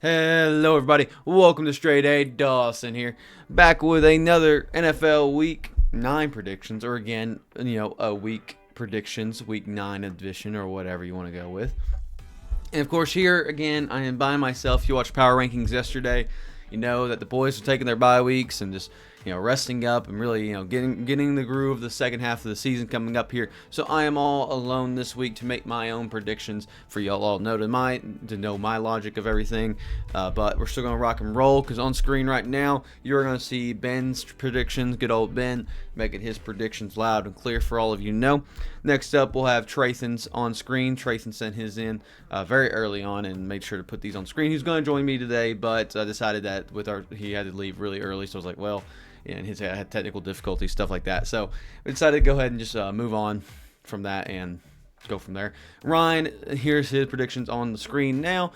Hello, everybody. Welcome to StraightA. Dawson here, back with another NFL Week 9 predictions, or again, a week predictions, Week 9 edition, or whatever you want to go with. And of course, here again, I am by myself. You watched Power Rankings yesterday. You know that the boys are taking their bye weeks and just resting up and really getting the groove of the second half of the season coming up here. So I am all alone this week to make my own predictions for y'all all to know my logic of everything. But we're still gonna rock and roll because on screen right now you're gonna see Ben's predictions. Good old Ben making his predictions loud and clear for all of you know. Next up we'll have Traython's on screen. Traython sent his in very early on and made sure to put these on screen. He's going to join me today, but decided that he had to leave really early, so I was like, well. And his had technical difficulties, stuff like that. So we decided to go ahead and just move on from that and go from there. Ryan, here's his predictions on the screen now.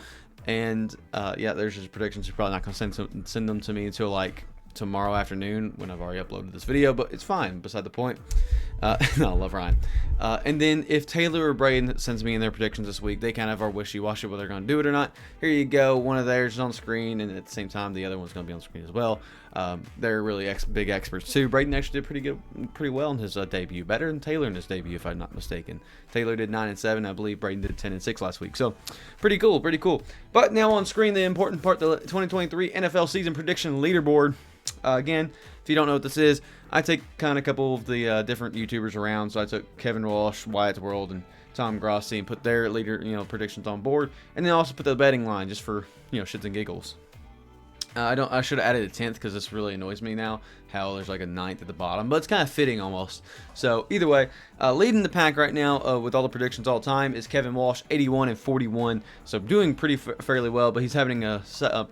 And there's his predictions. He's probably not going to send them to me until like tomorrow afternoon when I've already uploaded this video, but it's fine, beside the point. I love Ryan. And then if Taylor or Braden sends me in their predictions this week, they kind of are wishy-washy whether they're going to do it or not. Here you go. One of theirs is on screen, and at the same time, the other one's going to be on screen as well. They're really big experts too. Braden actually did pretty well in his debut, better than Taylor in his debut, if I'm not mistaken. Taylor did 9-7, I believe. Braden did 10-6 last week, so pretty cool. But now on screen, the important part: the 2023 NFL season prediction leaderboard. Again, if you don't know what this is, I take kind of a couple of the different YouTubers around. So I took Kevin Walsh, Wyatt's World, and Tom Grossi and put their predictions on board, and then also put the betting line just for shits and giggles. I should have added a 10th because this really annoys me now how there's like a 9th at the bottom, but it's kind of fitting almost. So either way, leading the pack right now with all the predictions all time is Kevin Walsh, 81-41. So doing pretty fairly well, but he's having a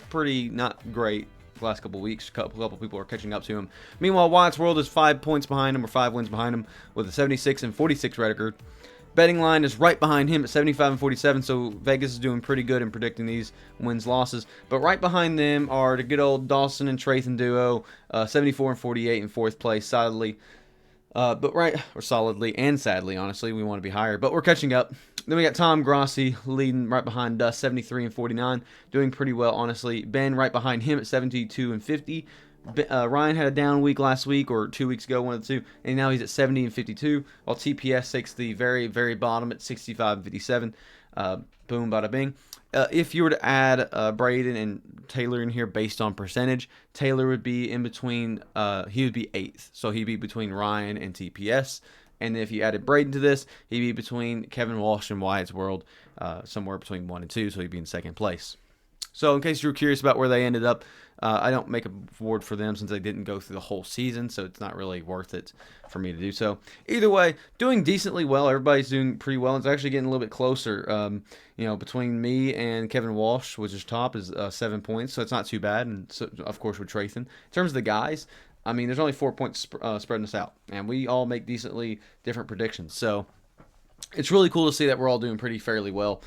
pretty not great last couple weeks. A couple people are catching up to him. Meanwhile, Wyatt's World is 5 points behind him, or 5 wins behind him, with a 76-46 record. Betting line is right behind him at 75-47, so Vegas is doing pretty good in predicting these wins losses. But right behind them are the good old Dawson and Traython duo, 74-48 in fourth place, solidly. Solidly and sadly, honestly, we want to be higher, but we're catching up. Then we got Tom Grossi leading right behind us, 73-49, doing pretty well, honestly. Ben right behind him at 72-50. Ryan had a down week last week or 2 weeks ago, one of the two, and now he's at 70-52, while TPS takes the very, very bottom at 65-57. Boom, bada bing. If you were to add Braden and Taylor in here based on percentage, Taylor would be in between, he would be 8th, so he'd be between Ryan and TPS. And if you added Braden to this, he'd be between Kevin Walsh and Wyatt's World, somewhere between 1 and 2, so he'd be in second place. So in case you were curious about where they ended up, I don't make a board for them since they didn't go through the whole season, so it's not really worth it for me to do so. Either way, doing decently well. Everybody's doing pretty well. It's actually getting a little bit closer. Between me and Kevin Walsh, which is top, is 7 points, so it's not too bad. And so, of course, with Traython. In terms of the guys, I mean, there's only 4 points spreading us out, and we all make decently different predictions. So it's really cool to see that we're all doing pretty fairly well.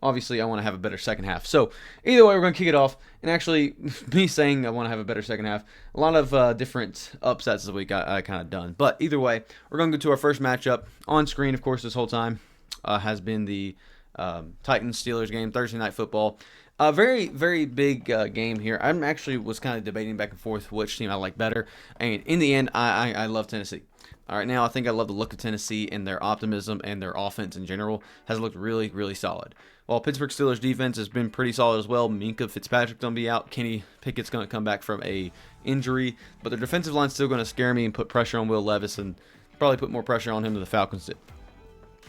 Obviously, I want to have a better second half. So either way, we're going to kick it off. And actually, me saying I want to have a better second half, a lot of different upsets this week I kind of done. But either way, we're going to go to our first matchup. On screen, of course, this whole time has been the Titans-Steelers game, Thursday Night Football. A very, very big game here. I actually was kind of debating back and forth which team I like better. And in the end, I love Tennessee. All right, now I think I love the look of Tennessee, and their optimism and their offense in general has looked really, really solid. While Pittsburgh Steelers defense has been pretty solid as well. Minkah Fitzpatrick's going to be out. Kenny Pickett's going to come back from a injury. But their defensive line's still going to scare me and put pressure on Will Levis and probably put more pressure on him than the Falcons did.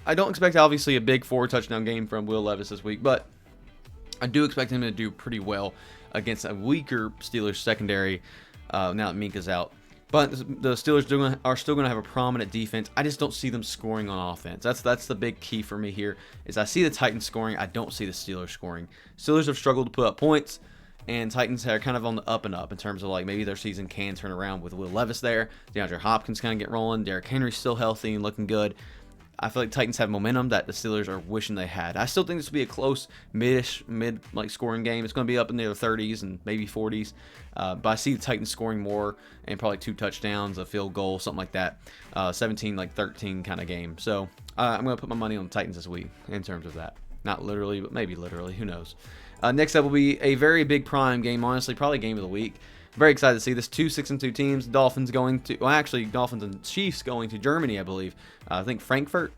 I don't expect, obviously, a big 4-touchdown game from Will Levis this week, but I do expect him to do pretty well against a weaker Steelers secondary now that Minkah's out. But the Steelers are still going to have a prominent defense. I just don't see them scoring on offense. That's the big key for me here. Is I see the Titans scoring. I don't see the Steelers scoring. Steelers have struggled to put up points, and Titans are kind of on the up and up in terms of like maybe their season can turn around with Will Levis there. DeAndre Hopkins kind of get rolling. Derrick Henry's still healthy and looking good. I feel like Titans have momentum that the Steelers are wishing they had. I still think this will be a close mid scoring game. It's going to be up in the 30s and maybe 40s. But I see the Titans scoring more and probably 2 touchdowns, a field goal, something like that. 17-13 kind of game. So I'm going to put my money on the Titans this week in terms of that. Not literally, but maybe literally. Who knows? Next up will be a very big prime game, honestly, probably game of the week. Very excited to see this. 2 6-2 teams. Dolphins going to, well, actually, Dolphins and Chiefs going to Germany, I believe. I think Frankfurt,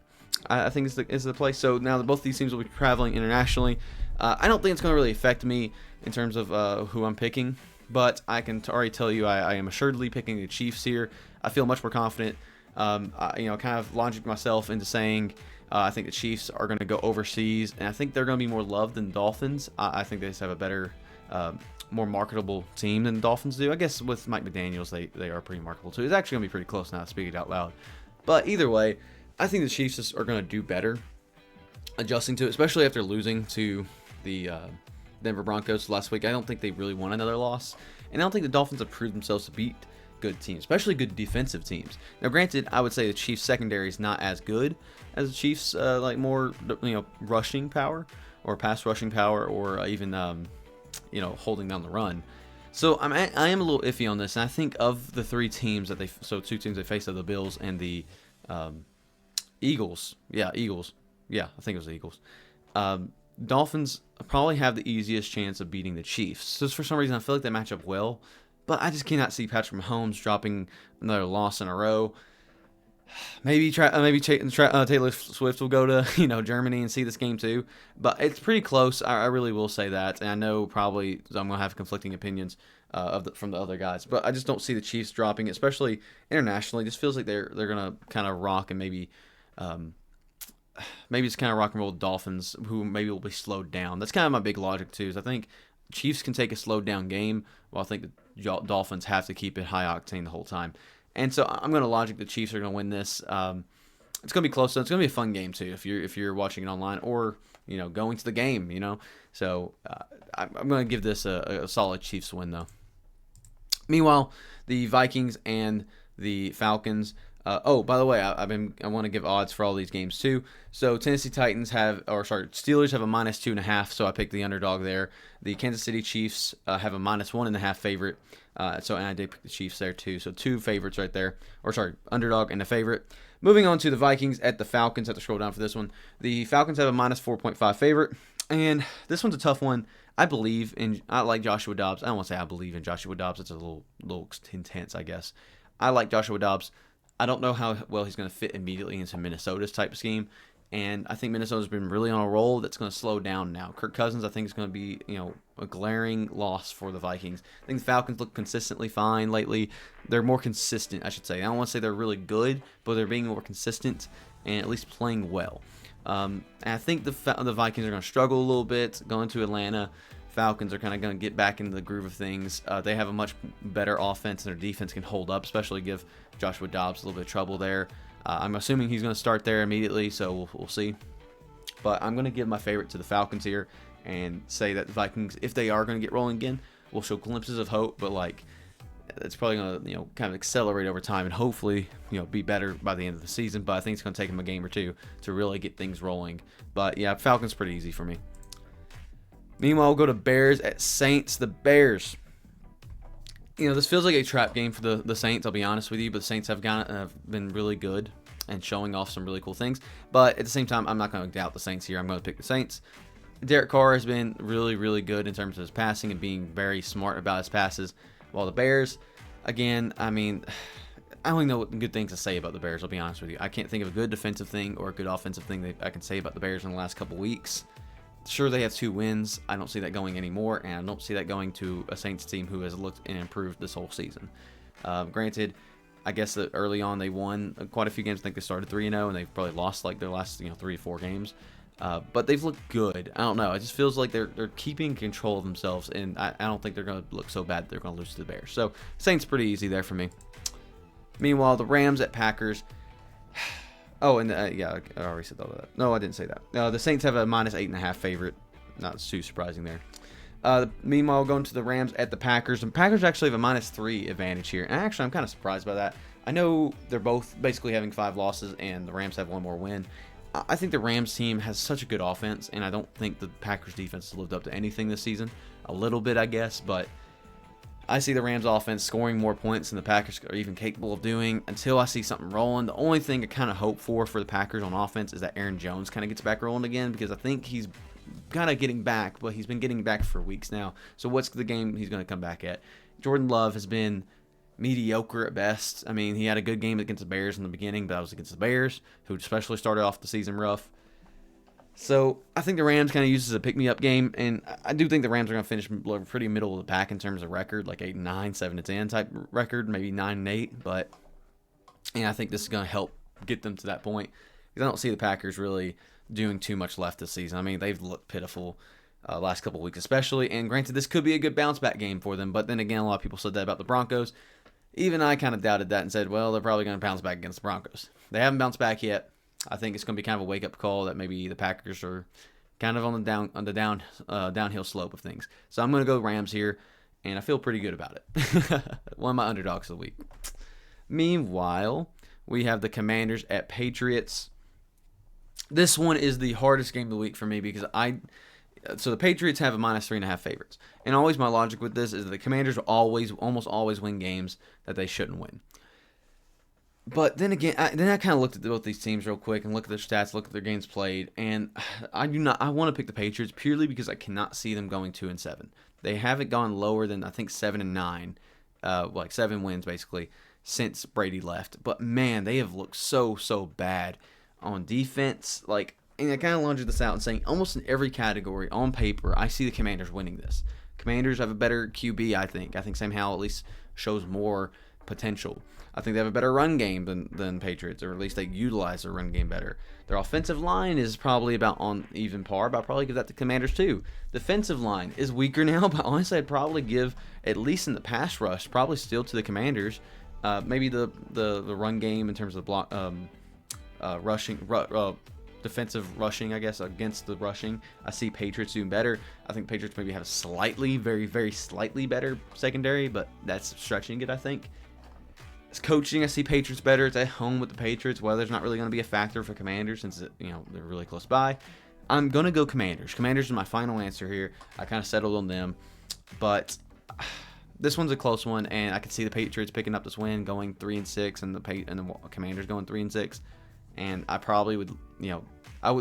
I think is the place. So now both these teams will be traveling internationally. I don't think it's going to really affect me in terms of who I'm picking, but I can already tell you I am assuredly picking the Chiefs here. I feel much more confident. Kind of logic myself into saying I think the Chiefs are going to go overseas, and I think they're going to be more loved than Dolphins. I think they just have a better, more marketable team than the Dolphins do. I guess with Mike McDaniels, they are pretty marketable too. It's actually going to be pretty close now, speaking it out loud. But either way, I think the Chiefs are going to do better adjusting to it, especially after losing to the Denver Broncos last week. I don't think they really want another loss, and I don't think the Dolphins have proved themselves to beat good teams, especially good defensive teams. Now, granted, I would say the Chiefs secondary is not as good as the Chiefs, like more rushing power or pass rushing power, or even holding down the run. So I am a little iffy on this, and I think of the three teams that two teams they faced are the Bills and the Eagles. Yeah, Eagles. Yeah, I think it was the Eagles. Dolphins probably have the easiest chance of beating the Chiefs. So for some reason, I feel like they match up well. But I just cannot see Patrick Mahomes dropping another loss in a row. Maybe Taylor Swift will go to Germany and see this game too. But it's pretty close. I really will say that, and I know probably I'm gonna have conflicting opinions from the other guys. But I just don't see the Chiefs dropping, especially internationally. It just feels like they're gonna kind of rock and maybe it's kind of rock and roll with Dolphins, who maybe will be slowed down. That's kind of my big logic too. Is I think Chiefs can take a slowed down game, while I think the Dolphins have to keep it high octane the whole time. And so I'm going to logic the Chiefs are going to win this. It's going to be close. So it's going to be a fun game too if you're watching it online or going to the game. So I'm going to give this a solid Chiefs win though. Meanwhile, the Vikings and the Falcons. By the way, I want to give odds for all these games too. So Steelers have a -2.5, so I picked the underdog there. The Kansas City Chiefs have a -1.5 favorite, and I did pick the Chiefs there too. So two favorites right there, underdog and a favorite. Moving on to the Vikings at the Falcons. I have to scroll down for this one. The Falcons have a -4.5 favorite, and this one's a tough one. I like Joshua Dobbs. I don't want to say I believe in Joshua Dobbs. It's a little intense, I guess. I like Joshua Dobbs. I don't know how well he's going to fit immediately into Minnesota's type of scheme, and I think Minnesota's been really on a roll that's going to slow down now. Kirk Cousins, I think, is going to be a glaring loss for the Vikings. I think the Falcons look consistently fine lately. They're more consistent, I should say. I don't want to say they're really good, but they're being more consistent and at least playing well. And I think the Vikings are going to struggle a little bit going to Atlanta. Falcons are kind of going to get back into the groove of things. They have a much better offense, and their defense can hold up, especially give Joshua Dobbs a little bit of trouble there. I'm assuming he's going to start there immediately, so we'll see. But I'm going to give my favorite to the Falcons here and say that the Vikings, if they are going to get rolling again, will show glimpses of hope, but it's probably going to kind of accelerate over time and hopefully be better by the end of the season. But I think it's going to take them a game or two to really get things rolling. But yeah, Falcons pretty easy for me. Meanwhile, we'll go to Bears at Saints. The Bears. This feels like a trap game for the Saints, I'll be honest with you, but the Saints have been really good and showing off some really cool things. But at the same time, I'm not going to doubt the Saints here. I'm going to pick the Saints. Derek Carr has been really, really good in terms of his passing and being very smart about his passes. While the Bears, again, I don't even know what good things to say about the Bears, I'll be honest with you. I can't think of a good defensive thing or a good offensive thing that I can say about the Bears in the last couple weeks. Sure, they have 2 wins. I don't see that going anymore, and I don't see that going to a Saints team who has looked and improved this whole season. Granted, I guess that early on they won quite a few games. I think they started 3-0, and they've probably lost their last 3 or 4 games. But they've looked good. I don't know. It just feels like they're keeping control of themselves, and I don't think they're going to look so bad that they're going to lose to the Bears. So Saints pretty easy there for me. Meanwhile, the Rams at Packers. Oh, and I already said all that. No, I didn't say that. The Saints have a -8.5 favorite. Not too surprising there. Meanwhile, going to the Rams at the Packers. And Packers actually have a -3 advantage here. And actually, I'm kind of surprised by that. I know they're both basically having 5 losses, and the Rams have 1 more win. I think the Rams team has such a good offense, and I don't think the Packers defense has lived up to anything this season. A little bit, I guess, but I see the Rams offense scoring more points than the Packers are even capable of doing until I see something rolling. The only thing I kind of hope for the Packers on offense is that Aaron Jones kind of gets back rolling again, because I think he's kind of getting back, but he's been getting back for weeks now. So what's the game he's going to come back at? Jordan Love has been mediocre at best. I mean, he had a good game against the Bears in the beginning, but that was against the Bears, who especially started off the season rough. So I think the Rams kind of use it as a pick-me-up game, and I do think the Rams are going to finish pretty middle of the pack in terms of record, like 8-9, 7-10 type record, maybe 9-8. But I think this is going to help get them to that point, because I don't see the Packers really doing too much left this season. I mean, they've looked pitiful last couple of weeks especially, and granted, this could be a good bounce-back game for them, but then again, a lot of people said that about the Broncos. Even I kind of doubted that and said, well, they're probably going to bounce back against the Broncos. They haven't bounced back yet. I think it's going to be kind of a wake-up call that maybe the Packers are kind of on the downhill slope of things. So I'm going to go Rams here, and I feel pretty good about it. One of my underdogs of the week. Meanwhile, we have the Commanders at Patriots. This one is the hardest game of the week for me because so the Patriots have a -3.5 favorites. And always my logic with this is that the Commanders almost always win games that they shouldn't win. But then again, I kind of looked at both these teams real quick and looked at their stats, looked at their games played, and I want to pick the Patriots purely because I cannot see them going 2-7. They haven't gone lower than I think 7-9, like 7 wins basically since Brady left. But man, they have looked so bad on defense. Like, and I kind of launched this out and saying almost in every category on paper, I see the Commanders winning this. Commanders have a better QB, I think. I think Sam Howell at least shows more potential. I think they have a better run game than Patriots, or at least they utilize their run game better. Their offensive line is probably about on even par, but I'll probably give that to Commanders too. Defensive line is weaker now, but honestly, I'd probably give, at least in the pass rush, probably still to the Commanders. Maybe the run game in terms of block, defensive rushing, I guess, against the rushing. I see Patriots doing better. I think Patriots maybe have a slightly, very, very slightly better secondary, but that's stretching it, I think. As coaching, I see Patriots better. It's at home with the Patriots. Weather's not really going to be a factor for Commanders since they're really close by. I'm going to go Commanders. Commanders is my final answer here. I kind of settled on them, but this one's a close one, and I could see the Patriots picking up this win, going 3-6, and the Commanders going 3-6. And I probably would,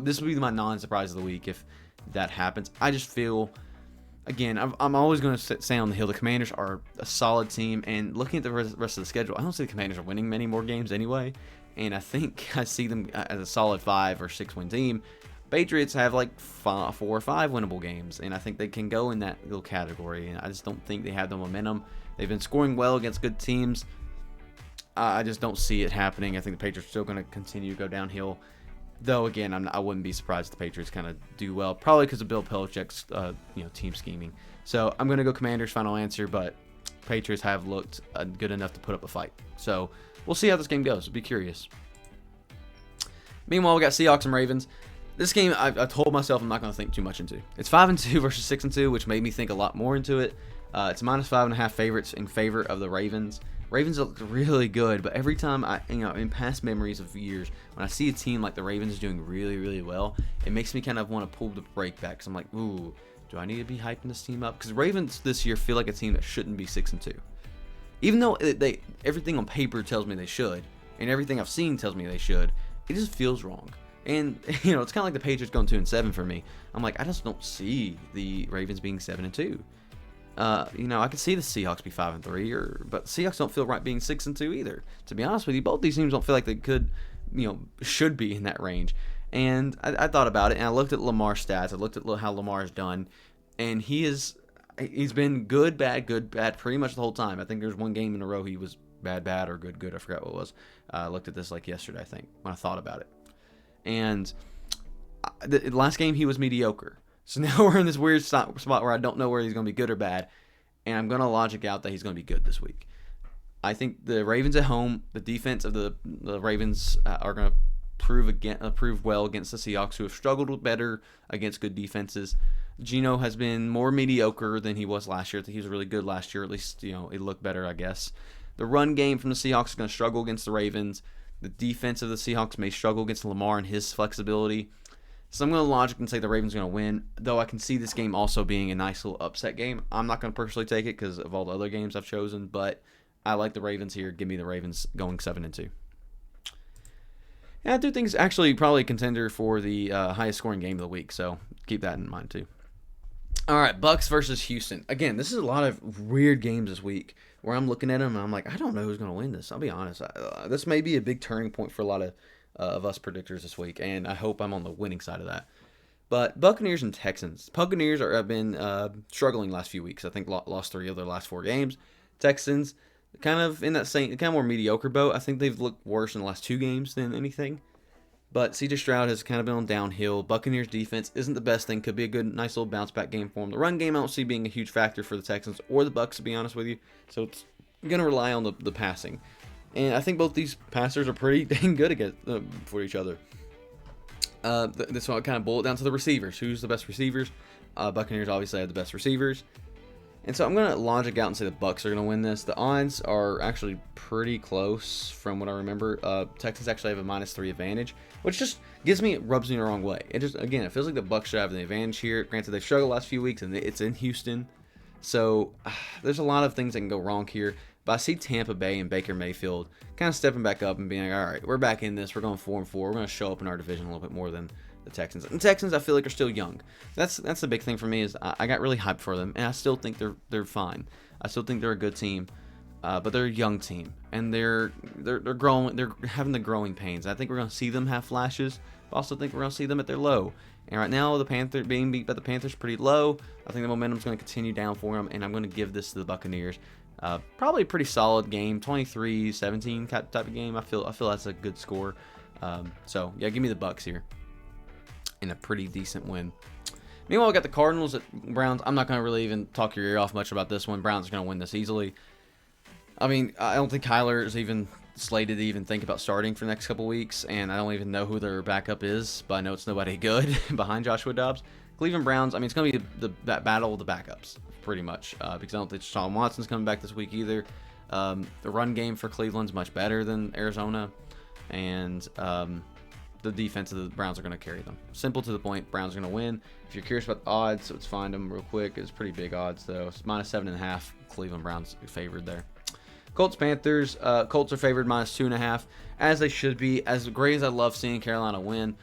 this would be my non-surprise of the week if that happens. I just feel, again, I'm always going to stay on the hill. The Commanders are a solid team, and looking at the rest of the schedule, I don't see the Commanders are winning many more games anyway, and I think I see them as a solid 5 or 6 win team. Patriots have like 4 or 5 winnable games, and I think they can go in that little category, and I just don't think they have the momentum. They've been scoring well against good teams. I just don't see it happening. I think the Patriots are still going to continue to go downhill. Though, again, I wouldn't be surprised if the Patriots kind of do well, probably because of Bill Belichick's team scheming. So I'm going to go Commanders, final answer, but Patriots have looked good enough to put up a fight. So we'll see how this game goes. I'll be curious. Meanwhile, we got Seahawks and Ravens. This game, I told myself I'm not going to think too much into. It's 5-2 versus 6-2, which made me think a lot more into it. It's -5.5 favorites in favor of the Ravens. Ravens look really good, but every time in past memories of years, when I see a team like the Ravens doing really, really well, it makes me kind of want to pull the brake back. Because I'm like, ooh, do I need to be hyping this team up? Because Ravens this year feel like a team that shouldn't be 6-2. Even though everything on paper tells me they should, and everything I've seen tells me they should, it just feels wrong. And, it's kind of like the Patriots going 2-7 for me. I'm like, I just don't see the Ravens being 7-2. I could see the Seahawks be 5-3, but the Seahawks don't feel right being 6-2 either. To be honest with you, both these teams don't feel like they should be in that range. And I thought about it, and I looked at Lamar's stats. I looked at how Lamar's done, and he's been good, bad, pretty much the whole time. I think there's one game in a row he was bad, or good. I forgot what it was. I looked at this like yesterday, I think, when I thought about it. And the last game he was mediocre. So now we're in this weird spot where I don't know where he's going to be good or bad, and I'm going to logic out that he's going to be good this week. I think the Ravens at home, the defense of the Ravens are going to prove well against the Seahawks, who have struggled better against good defenses. Geno has been more mediocre than he was last year. I think he was really good last year. At least, it looked better, I guess. The run game from the Seahawks is going to struggle against the Ravens. The defense of the Seahawks may struggle against Lamar and his flexibility. So I'm going to logic and say the Ravens are going to win, though I can see this game also being a nice little upset game. I'm not going to personally take it because of all the other games I've chosen, but I like the Ravens here. Give me the Ravens going 7-2. And I do think it's actually probably a contender for the highest scoring game of the week. So keep that in mind too. All right, Bucks versus Houston. Again, this is a lot of weird games this week where I'm looking at them and I'm like, I don't know who's going to win this. I'll be honest. This may be a big turning point for a lot of us predictors this week, and I hope I'm on the winning side of that. But Buccaneers and Texans. Buccaneers have been struggling last few weeks. I think lost 3 of their last 4 games. Texans kind of in that same, kind of more mediocre boat. I think they've looked worse in the last 2 games than anything. But C.J. Stroud has kind of been on downhill. Buccaneers defense isn't the best thing. Could be a good, nice little bounce back game for them. The run game I don't see being a huge factor for the Texans or the Bucks, to be honest with you. So it's going to rely on the passing. And I think both these passers are pretty dang good for each other. This one kind of boil it down to the receivers. Who's the best receivers? Buccaneers obviously have the best receivers. And so I'm going to logic out and say the Bucks are going to win this. The odds are actually pretty close from what I remember. Texans actually have a -3 advantage, which just rubs me the wrong way. It just, again, it feels like the Bucks should have the advantage here. Granted, they've struggled the last few weeks, and it's in Houston. So there's a lot of things that can go wrong here. But I see Tampa Bay and Baker Mayfield kind of stepping back up and being like, all right, we're back in this. We're going 4-4. We're going to show up in our division a little bit more than the Texans. And the Texans, I feel like, are still young. That's the big thing for me is I got really hyped for them, and I still think they're fine. I still think they're a good team, but they're a young team, and they're growing. They're having the growing pains. I think we're going to see them have flashes, but I also think we're going to see them at their low. And right now, the Panthers being beat by the Panthers pretty low. I think the momentum's going to continue down for them, and I'm going to give this to the Buccaneers. Probably a pretty solid game, 23-17 type of game. I feel that's a good score. So yeah, give me the Bucks here in a pretty decent win. Meanwhile, we got the Cardinals at Browns. I'm not going to really even talk your ear off much about this one. Browns are going to win this easily. I mean, I don't think Kyler is even slated to even think about starting for the next couple weeks, and I don't even know who their backup is, but I know it's nobody good behind Joshua Dobbs. Cleveland Browns, I mean, it's going to be the battle of the backups, pretty much, because I don't think Deshaun Watson's coming back this week either. The run game for Cleveland's much better than Arizona, and the defense of the Browns are going to carry them. Simple to the point, Browns are going to win. If you're curious about the odds, let's find them real quick. It's pretty big odds, though. It's -7.5. Cleveland Browns favored there. Colts Panthers. Colts are favored -2.5, as they should be. As great as I love seeing Carolina win,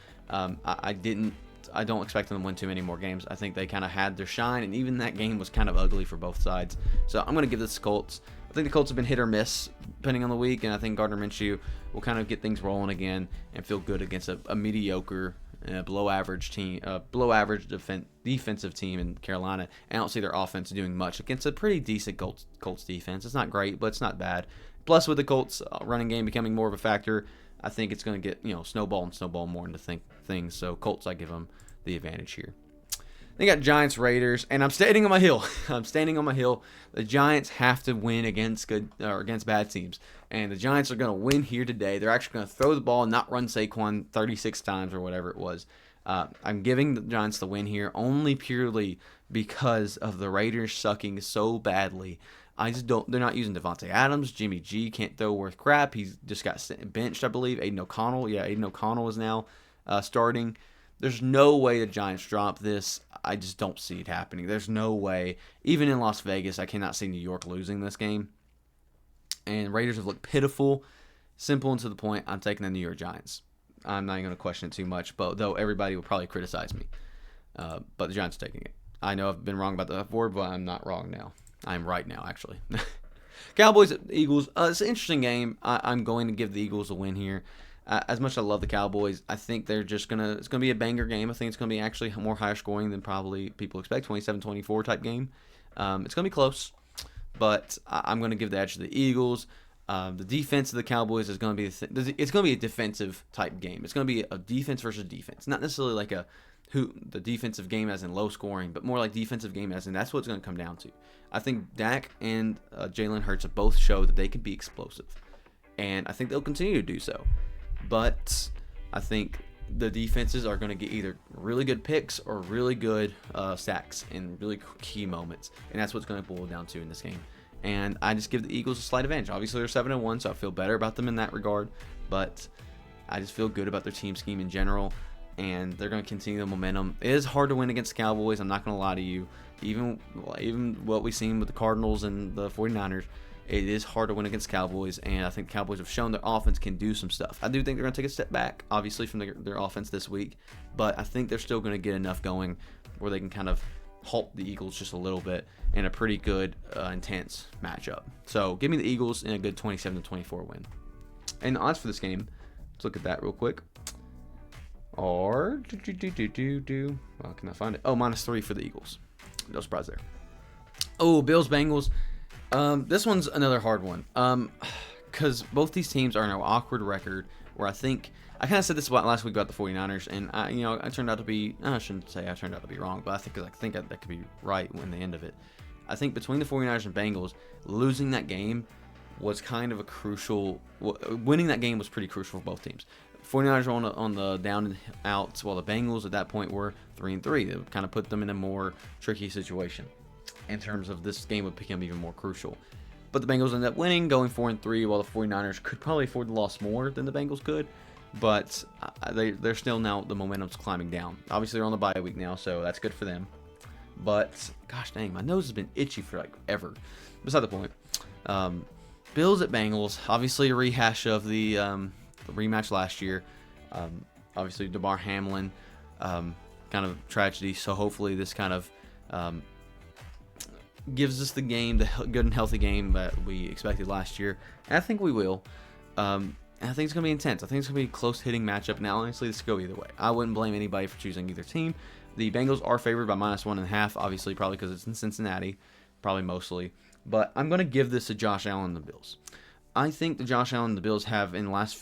I don't expect them to win too many more games. I think they kind of had their shine, and even that game was kind of ugly for both sides. So I'm going to give this to Colts. I think the Colts have been hit or miss depending on the week, and I think Gardner Minshew will kind of get things rolling again and feel good against a mediocre, below average team, defensive team in Carolina. And I don't see their offense doing much against a pretty decent Colts defense. It's not great, but it's not bad. Plus, with the Colts running game becoming more of a factor, I think it's going to get snowball more into things. So Colts, I give them the advantage here. They got Giants Raiders, and I'm standing on my hill. The Giants have to win against bad teams, and the Giants are going to win here today. They're actually going to throw the ball and not run Saquon 36 times or whatever it was. I'm giving the Giants the win here only purely because of the Raiders sucking so badly. They're not using Devontae Adams. Jimmy G can't throw worth crap. He's just got benched, I believe. Aiden O'Connell is now starting. There's no way the Giants drop this. I just don't see it happening. There's no way. Even in Las Vegas, I cannot see New York losing this game. And Raiders have looked pitiful. Simple and to the point, I'm taking the New York Giants. I'm not even going to question it too much, but though everybody will probably criticize me. But the Giants are taking it. I know I've been wrong about that before, but I'm not wrong now. I'm right now, actually. Cowboys at Eagles. It's an interesting game. I'm going to give the Eagles a win here. As much as I love the Cowboys, I think it's going to be a banger game. I think it's going to be actually more higher scoring than probably people expect, 27-24 type game. It's going to be close, but I'm going to give the edge to the Eagles. The defense of the Cowboys is going to be it's going to be a defensive type game. It's going to be a defense versus defense, not necessarily like the defensive game as in low scoring, but more like defensive game as in that's what it's going to come down to. I think Dak and Jalen Hurts have both showed that they can be explosive, and I think they'll continue to do so. But I think the defenses are going to get either really good picks or really good sacks in really key moments. And that's what's going to boil down to in this game. And I just give the Eagles a slight advantage. Obviously, they're 7-1, so I feel better about them in that regard. But I just feel good about their team scheme in general. and they're going to continue the momentum. It is hard to win against Cowboys. I'm not going to lie to you. Even what we've seen with the Cardinals and the 49ers, it is hard to win against Cowboys, and I think the Cowboys have shown their offense can do some stuff. I do think they're going to take a step back, obviously, from their offense this week, but I think they're still going to get enough going where they can kind of halt the Eagles just a little bit in a pretty good, intense matchup. So give me the Eagles in a good 27-24 win. And the odds for this game, let's look at that real quick. Are well, can I find it? Oh, -3 for the Eagles. No surprise there. Oh, Bills Bengals. This one's another hard one. Because both these teams are in an awkward record where I think I kind of said this about last week about the 49ers, and I turned out to be, I shouldn't say I turned out to be wrong, but I think that could be right in the end of it. I think between the 49ers and Bengals, losing that game was kind of a crucial, winning that game was pretty crucial for both teams. 49ers were on the down and outs, while the Bengals at that point were 3-3. It would kind of put them in a more tricky situation in terms of this game would become even more crucial. But the Bengals ended up winning, going 4-3, while the 49ers could probably afford the loss more than the Bengals could. But they're still now, the momentum's climbing down. Obviously, they're on the bye week now, so that's good for them. But, gosh dang, my nose has been itchy for, like, ever. Beside the point. Bills at Bengals, obviously a rehash of the rematch last year. Obviously, DeMar Hamlin, kind of tragedy. So hopefully this kind of gives us the game, the good and healthy game that we expected last year. And I think we will. And I think it's going to be intense. I think it's going to be a close-hitting matchup. Now, honestly, this could go either way. I wouldn't blame anybody for choosing either team. The Bengals are favored by -1.5, obviously, probably because it's in Cincinnati, probably mostly. But I'm going to give this to Josh Allen and the Bills. I think the Josh Allen and the Bills have in the last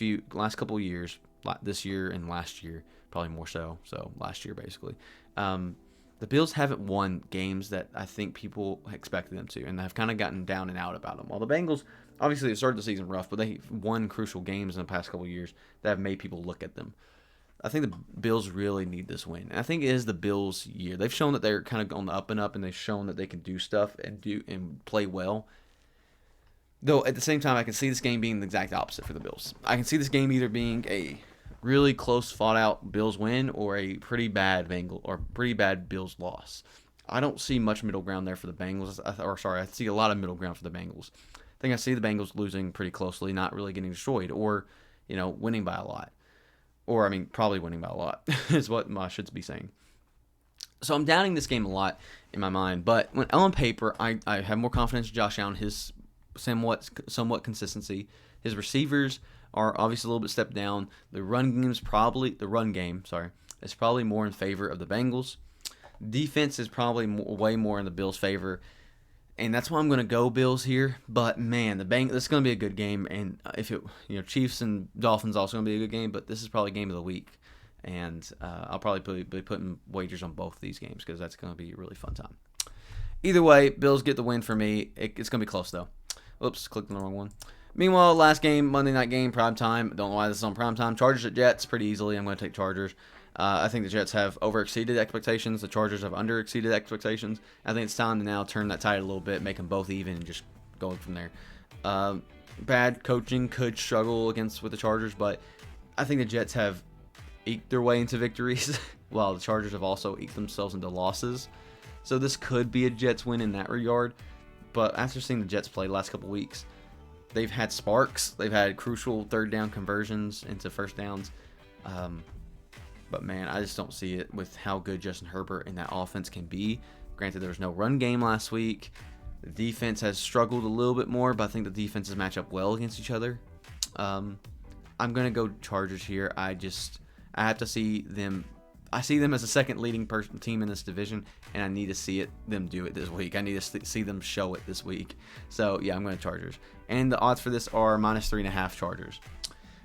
couple of years, this year and last year, probably more so last year basically, the Bills haven't won games that I think people expected them to, and have kind of gotten down and out about them. While the Bengals, obviously they started the season rough, but they won crucial games in the past couple of years that have made people look at them. I think the Bills really need this win. And I think it is the Bills' year. They've shown that they're kind of on the up and up, and they've shown that they can do stuff and play well. Though at the same time, I can see this game being the exact opposite for the Bills. I can see this game either being a really close, fought-out Bills win or a pretty bad Bills loss. I don't see much middle ground there for the Bengals. I see a lot of middle ground for the Bengals. I think I see the Bengals losing pretty closely, not really getting destroyed, or winning by a lot. Or, probably winning by a lot is what I should be saying. So I'm doubting this game a lot in my mind. But on paper, I have more confidence in Josh Allen, his somewhat consistency. His receivers are obviously a little bit stepped down. The run game is probably more in favor of the Bengals. Defense is probably way more in the Bills' favor. And that's why I'm going to go Bills here. But, man, this is going to be a good game. And Chiefs and Dolphins also going to be a good game. But this is probably game of the week. And I'll probably be putting wagers on both of these games because that's going to be a really fun time. Either way, Bills get the win for me. It's going to be close, though. Oops, clicked on the wrong one. Meanwhile, last game, Monday night game, prime time. Don't know why this is on prime time. Chargers at Jets, pretty easily. I'm going to take Chargers. I think the Jets have over-exceeded expectations. The Chargers have under-exceeded expectations. I think it's time to now turn that tide a little bit, make them both even, and just go from there. Bad coaching could struggle with the Chargers, but I think the Jets have eked their way into victories, while the Chargers have also eked themselves into losses. So this could be a Jets win in that regard. But after seeing the Jets play the last couple weeks, they've had sparks. They've had crucial third down conversions into first downs. But, man, I just don't see it with how good Justin Herbert and that offense can be. Granted, there was no run game last week. The defense has struggled a little bit more, but I think the defenses match up well against each other. I'm going to go Chargers here. I have to see them. I see them as the second leading team in this division, and I need to see them do it this week. I need to see them show it this week. So, yeah, I'm going to Chargers. And the odds for this are -3.5 Chargers.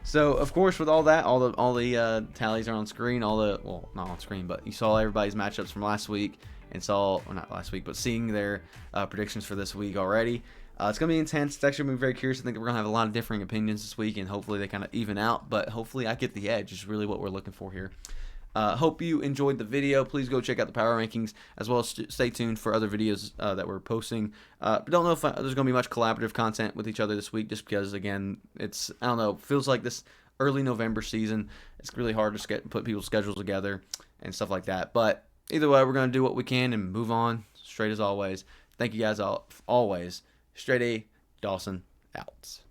So, of course, with all that, all the tallies are on screen. Not on screen, but you saw everybody's matchups from last week and not last week, but seeing their predictions for this week already. It's going to be intense. It's actually going to be very curious. I think we're going to have a lot of differing opinions this week, and hopefully they kind of even out, but hopefully I get the edge is really what we're looking for here. Hope you enjoyed the video. Please go check out the power rankings, as well as stay tuned for other videos that we're posting. But don't know if there's going to be much collaborative content with each other this week, just because, again, feels like this early November season. It's really hard to put people's schedules together and stuff like that. But either way, we're going to do what we can and move on straight as always. Thank you guys all always. StraightA, Dawson, out.